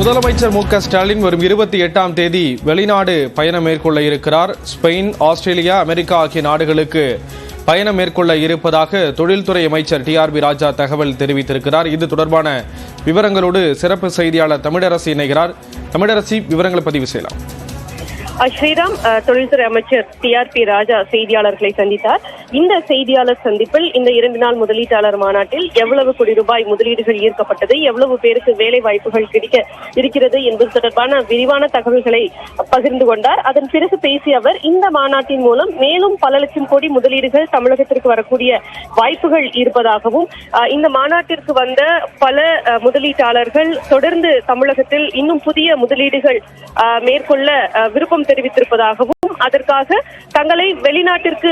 முதலமைச்சர் மு க ஸ்டாலின் வரும் 28ஆம் தேதி வெளிநாடு பயணம் மேற்கொள்ள இருக்கிறார். ஸ்பெயின், ஆஸ்திரேலியா, அமெரிக்கா ஆகிய நாடுகளுக்கு பயணம் மேற்கொள்ள இருப்பதாக தொழில்துறை அமைச்சர் டிஆர்பி ராஜா தகவல் தெரிவித்திருக்கிறார். இது தொடர்பான விவரங்களோடு சிறப்பு செய்தியாளர் தமிழரசி இணைகிறார். தமிழரசி, விவரங்களை பதிவு செய்யலாம். ஸ்ரீராம், தொழில்துறை அமைச்சர் டிஆர்பி ராஜா செய்தியாளர்களை சந்தித்தார். இந்த செய்தியாளர் சந்திப்பில் இந்த 2 நாள் முதலீட்டாளர் மாநாட்டில் எவ்வளவு கோடி ரூபாய் முதலீடுகள் ஈர்க்கப்பட்டது, எவ்வளவு பேருக்கு வேலை வாய்ப்புகள் கிடைக்க இருக்கிறது என்பது தொடர்பான விரிவான தகவல்களை பகிர்ந்து கொண்டார். அதன் பிறகு பேசிய அவர், இந்த மாநாட்டின் மூலம் மேலும் பல லட்சம் கோடி முதலீடுகள் தமிழகத்திற்கு வரக்கூடிய வாய்ப்புகள் இருப்பதாகவும், இந்த மாநாட்டிற்கு வந்த பல முதலீட்டாளர்கள் தொடர்ந்து தமிழகத்தில் இன்னும் புதிய முதலீடுகள் மேற்கொள்ள விருப்பம் தெரிவித்திருப்பதாகவும், அதற்காக தங்களை வெளிநாட்டிற்கு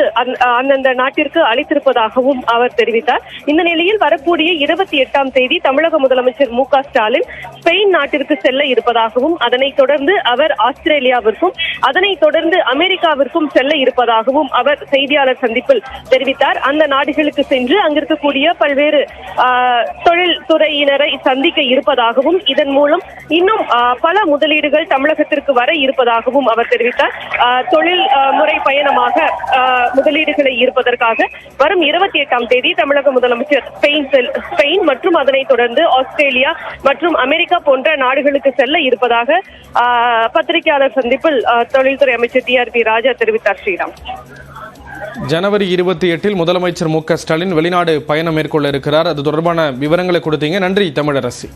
அந்தந்த நாட்டிற்கு அழைத்திருப்பதாகவும் அவர் தெரிவித்தார். இந்த நிலையில் வரக்கூடிய 28ஆம் தேதி தமிழக முதலமைச்சர் மு க ஸ்டாலின் ஸ்பெயின் நாட்டிற்கு செல்ல இருப்பதாகவும், அதனைத் தொடர்ந்து அவர் ஆஸ்திரேலியாவிற்கும், அதனைத் தொடர்ந்து அமெரிக்காவிற்கும் செல்ல இருப்பதாகவும் அவர் செய்தியாளர் சந்திப்பில் தெரிவித்தார். அந்த நாடுகளுக்கு சென்று அங்கிருக்கக்கூடிய பல்வேறு தொழில்துறையினரை சந்திக்க இருப்பதாகவும், இதன் மூலம் இன்னும் பல முதலீடுகள் தமிழகத்திற்கு வர இருப்பதாகவும் அவர் தெரிவித்தார். தொழில் முறை பயணமாக முதலீடுகளை ஈர்ப்பதற்காக வரும் 28ஆம் தேதி தமிழக முதலமைச்சர் ஸ்பெயின் மற்றும் அதனைத் தொடர்ந்து ஆஸ்திரேலியா மற்றும் அமெரிக்கா போன்ற நாடுகளுக்கு செல்ல இருப்பதாக பத்திரிகையாளர் சந்திப்பில் தொழில்துறை அமைச்சர் டிஆர்பி ராஜா தெரிவித்தார். ஸ்ரீராம், ஜனவரி 28இல் முதலமைச்சர் மு க ஸ்டாலின் வெளிநாடு பயணம் மேற்கொள்ள இருக்கிறார். அது தொடர்பான விவரங்களை கொடுத்தீங்க. நன்றி தமிழரசி.